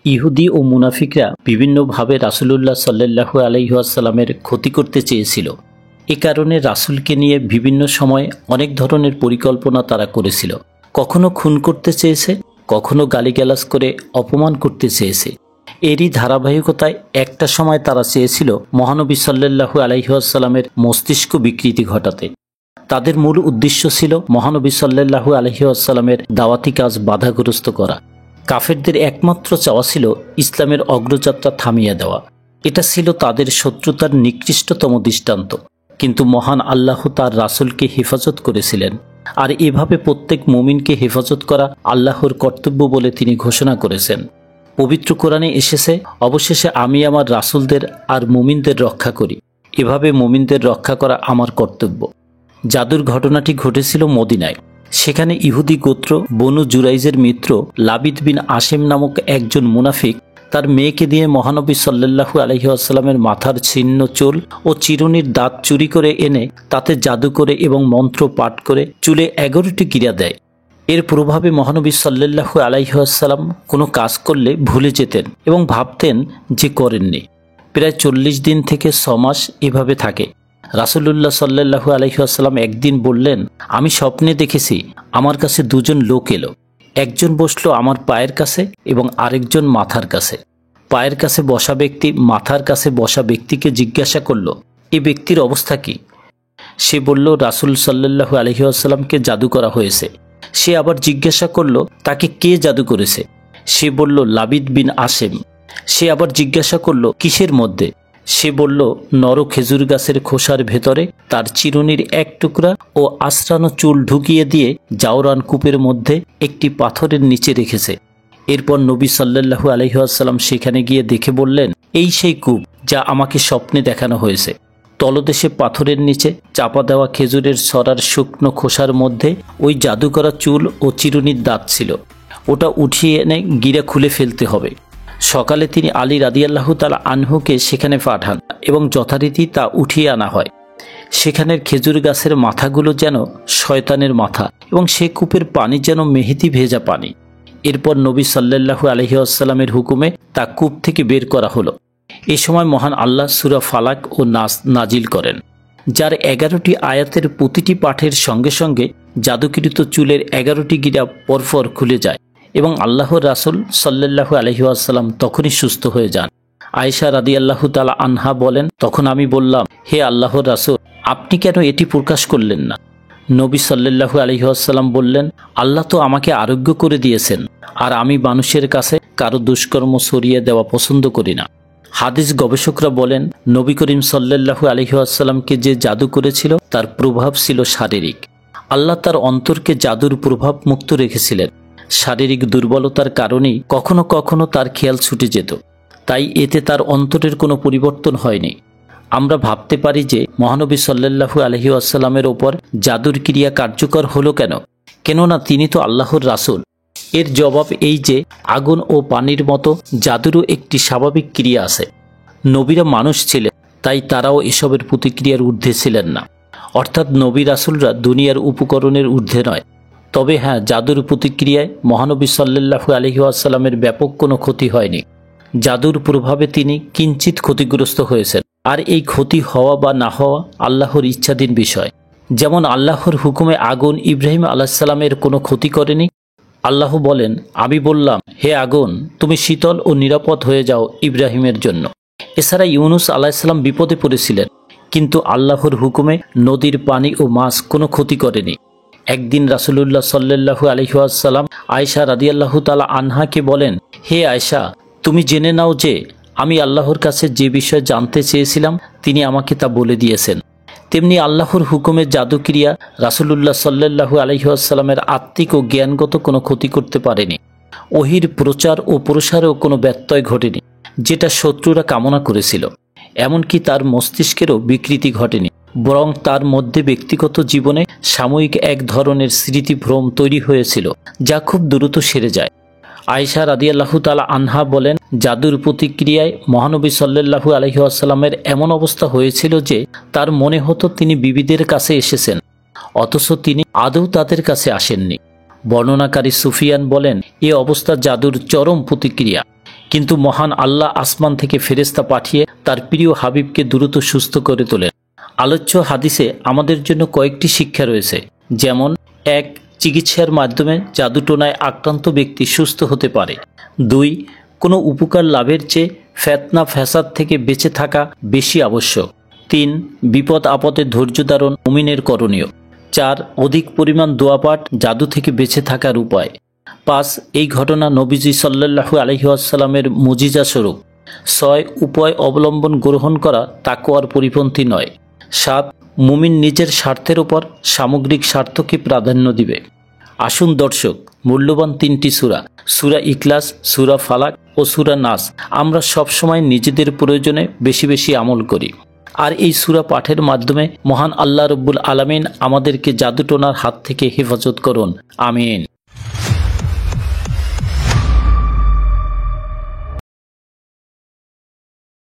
ইহুদি ও মুনাফিকরা বিভিন্নভাবে রাসূলুল্লাহ সাল্লাল্লাহু আলাইহি ওয়াসাল্লামের ক্ষতি করতে চেয়েছিল। এ কারণে রাসূলকে নিয়ে বিভিন্ন সময় অনেক ধরনের পরিকল্পনা তারা করেছিল। কখনো খুন করতে চেয়েছে, কখনো গালিগালাজ করে অপমান করতে চেয়েছে। এরই ধারাবাহিকতায় একটা সময় তারা চেয়েছিল মহানবী সাল্লাল্লাহু আলাইহি ওয়াসাল্লামের মস্তিষ্ক বিকৃতি ঘটাতে। তাদের মূল উদ্দেশ্য ছিল মহানবী সাল্লাল্লাহু আলাইহি ওয়াসাল্লামের দাওয়াতি কাজ বাধাগ্রস্ত করা। কাফেরদের একমাত্র চাওয়া ছিল ইসলামের অগ্রযাত্রা থামিয়ে দেওয়া। এটা ছিল তাদের শত্রুতার নিকৃষ্টতম দৃষ্টান্ত। কিন্তু মহান আল্লাহ তার রাসূলকে হেফাজত করেছিলেন, আর এভাবে প্রত্যেক মুমিনকে হেফাজত করা আল্লাহর কর্তব্য বলে তিনি ঘোষণা করেছেন। পবিত্র কোরআনে এসেছে, অবশেষে আমি আমার রাসূলদের আর মুমিনদের রক্ষা করি। এভাবে মুমিনদের রক্ষা করা আমার কর্তব্য। জাদুর ঘটনাটি ঘটেছিল মদিনায়। সেখানে ইহুদি গোত্র বনু জুরাইজের মিত্র লাবিদ বিন আসেম নামক একজন মুনাফিক তার মেয়েকে দিয়ে মহানবী সাল্লাল্লাহু আলাইহি ওয়াসাল্লামের মাথার ছিন্ন চুল ও চিরুনির দাঁত চুরি করে এনে তাতে জাদু করে এবং মন্ত্র পাঠ করে চুলে 11টি গিরা দেয়। এর প্রভাবে মহানবী সাল্লাল্লাহু আলাইহি ওয়াসাল্লাম কোনো কাজ করলে ভুলে যেতেন এবং ভাবতেন যে করেননি। প্রায় 40 দিন থেকে 6 মাস এভাবে থাকে। রাসূলুল্লাহ সাল্লাল্লাহু আলাইহি ওয়াসাল্লাম একদিন বললেন, আমি স্বপ্নে দেখেছি আমার কাছে দুজন লোক এলো। একজন বসলো আমার পায়ের কাছে এবং আরেকজন মাথার কাছে। পায়ের কাছে বসা ব্যক্তি মাথার কাছে বসা ব্যক্তিকে জিজ্ঞাসা করল, এই ব্যক্তির অবস্থা কি? সে বলল, রাসূল সাল্লাল্লাহু আলাইহি ওয়াসাল্লামকে জাদু করা হয়েছে। সে আবার জিজ্ঞাসা করল, তাকে কে জাদু করেছে? সে বলল, লাবিদ বিন আসেম। সে আবার জিজ্ঞাসা করল, কিসের মধ্যে? সে বলল, নর খেজুর গাছের খোসার ভেতরে তার চিরুনির এক টুকরা ও আশ্রানো চুল ঢুকিয়ে দিয়ে জাওরান কূপের মধ্যে একটি পাথরের নিচে রেখেছে। এরপর নবী সাল্লাল্লাহু আলাইহি ওয়াসাল্লাম সেখানে গিয়ে দেখে বললেন, এই সেই কূপ যা আমাকে স্বপ্নে দেখানো হয়েছে। তলদেশে পাথরের নিচে চাপা দেওয়া খেজুরের ছড়ার শুকনো খোসার মধ্যে ওই জাদু করা চুল ও চিরুনির দাঁত ছিল। ওটা উঠিয়ে এনে গিরা খুলে ফেলতে হবে। সকালে তিনি আলী রাদিয়াল্লাহু তাআলা আনহুকে সেখানে পাঠান এবং যথারীতি তা উঠিয়ে আনা হয়। সেখানের খেজুর গাছের মাথাগুলো যেন শয়তানের মাথা এবং সে কূপের পানি যেন মেহেদি ভেজা পানি। এরপর নবী সাল্লাল্লাহু আলাইহি ওয়াসাল্লামের হুকুমে তা কূপ থেকে বের করা হলো। এ সময় মহান আল্লাহ সূরা ফালাক ও নাস নাজিল করেন, যার 11টি আয়াতের প্রতিটি পাঠের সঙ্গে সঙ্গে জাদুকৃত চুলের 11টি গিরা পরপর খুলে যায় এবং আল্লাহর রাসূল সাল্লাল্লাহু আলাইহি ওয়াসাল্লাম তখনই সুস্থ হয়ে যান। আয়েশা রাদিয়াল্লাহু তাআলা আনহা বলেন, তখন আমি বললাম, হে আল্লাহর রাসূল, আপনি কেন এটি প্রকাশ করলেন না? নবী সাল্লাল্লাহু আলাইহি ওয়াসাল্লাম বললেন, আল্লাহ তো আমাকে আরোগ্য করে দিয়েছেন, আর আমি মানুষের কাছে কারো দুষ্কর্ম সরিয়ে দেওয়া পছন্দ করি না। হাদিস গবেষকরা বলেন, নবী করিম সাল্লাল্লাহু আলাইহি ওয়াসাল্লামকে যে জাদু করেছিল তার প্রভাব ছিল শারীরিক। আল্লাহ তার অন্তরকে জাদুর প্রভাব মুক্ত রেখেছিলেন। শারীরিক দুর্বলতার কারণেই কখনো কখনো তার খেয়াল ছুটে যেত, তাই এতে তার অন্তরের কোনো পরিবর্তন হয়নি। আমরা ভাবতে পারি যে মহানবী সাল্লাল্লাহু আলাইহি ওয়াসাল্লামের ওপর জাদুর ক্রিয়া কার্যকর হলো কেন? কেননা তিনি তো আল্লাহর রাসূল। এর জবাব এই যে আগুন ও পানির মতো জাদুরও একটি স্বাভাবিক ক্রিয়া আছে। নবীরা মানুষ ছিলেন, তাই তারাও এসবের প্রতিক্রিয়ার ঊর্ধ্বে ছিলেন না। অর্থাৎ নবী রাসূলরা দুনিয়ার উপকরণের ঊর্ধ্বে নয়। তবে হ্যাঁ, জাদুর প্রতিক্রিয়ায় মহানবী সাল্লাল্লাহু আলাইহি ওয়াসাল্লামের ব্যাপক কোনো ক্ষতি হয়নি। জাদুর প্রভাবে তিনি কিঞ্চিত ক্ষতিগ্রস্ত হয়েছেন, আর এই ক্ষতি হওয়া বা না হওয়া আল্লাহর ইচ্ছাধীন বিষয়। যেমন আল্লাহর হুকুমে আগুন ইব্রাহিম আলাইহিস সালামের কোনো ক্ষতি করেনি। আল্লাহ বলেন, আমি বললাম, হে আগুন, তুমি শীতল ও নিরাপদ হয়ে যাও ইব্রাহিমের জন্য। এছাড়া ইউনুস আলাইহিস সালাম বিপদে পড়েছিলেন, কিন্তু আল্লাহর হুকুমে নদীর পানি ও মাছ কোনো ক্ষতি করেনি। একদিন রাসূলুল্লাহ সাল্লাল্লাহু আলাইহি ওয়াসাল্লাম আয়েশা রাদিয়াল্লাহু তাআলা আনহাকে বলেন, হে আয়েশা, তুমি জেনে নাও যে আমি আল্লাহর কাছে যে বিষয় জানতে চেয়েছিলাম তিনি আমাকে তা বলে দিয়েছেন। তেমনি আল্লাহর হুকুমের জাদুক্রিয়া রাসূলুল্লাহ সাল্লাল্লাহু আলাইহি ওয়াসাল্লামের আত্মিক ও জ্ঞানগত কোনো ক্ষতি করতে পারেনি। ওহীর প্রচার ও প্রসারেও কোনো ব্যত্যয় ঘটেনি, যেটা শত্রুরা কামনা করেছিল। এমনকি তার মস্তিষ্কেরও বিকৃতি ঘটেনি, বরং তার মধ্যে ব্যক্তিগত জীবনে সাময়িক এক ধরনের স্মৃতিভ্রম তৈরি হয়েছিল, যা খুব দ্রুত সেরে যায়। আয়েশা রাদিয়াল্লাহু তাআলা আনহা বলেন, জাদুর প্রতিক্রিয়ায় মহানবী সাল্লাল্লাহু আলাইহি ওয়াসাল্লামের এমন অবস্থা হয়েছিল যে তার মনে হতো তিনি বিবিদের কাছে এসেছেন, অথচ তিনি আদৌ তাদের কাছে আসেননি। বর্ণনাকারী সুফিয়ান বলেন, এ অবস্থা জাদুর চরম প্রতিক্রিয়া। কিন্তু মহান আল্লাহ আসমান থেকে ফেরেশতা পাঠিয়ে তার প্রিয় হাবিবকে দ্রুত সুস্থ করে তোলেন। আলোচ্য হাদিসে আমাদের জন্য কয়েকটি শিক্ষা রয়েছে, যেমন 1. চিকিৎসার মাধ্যমে জাদুটোনায় আক্রান্ত ব্যক্তি সুস্থ হতে পারে। 2. কোনো উপকার লাভের চেয়ে ফেতনা ফ্যাসাদ থেকে বেঁচে থাকা বেশি আবশ্যক। 3. বিপদ আপদে ধৈর্য ধারণ মুমিনের করণীয়। 4. অধিক পরিমাণ দোয়াপাঠ জাদু থেকে বেঁচে থাকার উপায়। 5. এই ঘটনা নবীজি সাল্লাল্লাহু আলাইহি ওয়াসাল্লামের মুজিজা স্বরূপ। 6. উপায় অবলম্বন গ্রহণ করা তাকওয়ার পরিপন্থী নয়। 7. মুমিন নিজের স্বার্থের উপর সামগ্রিক স্বার্থকে প্রাধান্য দিবে। আসুন দর্শক, মূল্যবান 3টি সূরা, সূরা ইখলাস, সূরা ফালাক ও সূরা নাস আমরা সবসময় নিজেদের প্রয়োজনে বেশি বেশি আমল করি। আর এই সূরা পাঠের মাধ্যমে মহান আল্লাহ রব্বুল আলামিন আমাদেরকে জাদুটোনার হাত থেকে হেফাজত করুন। আমিন।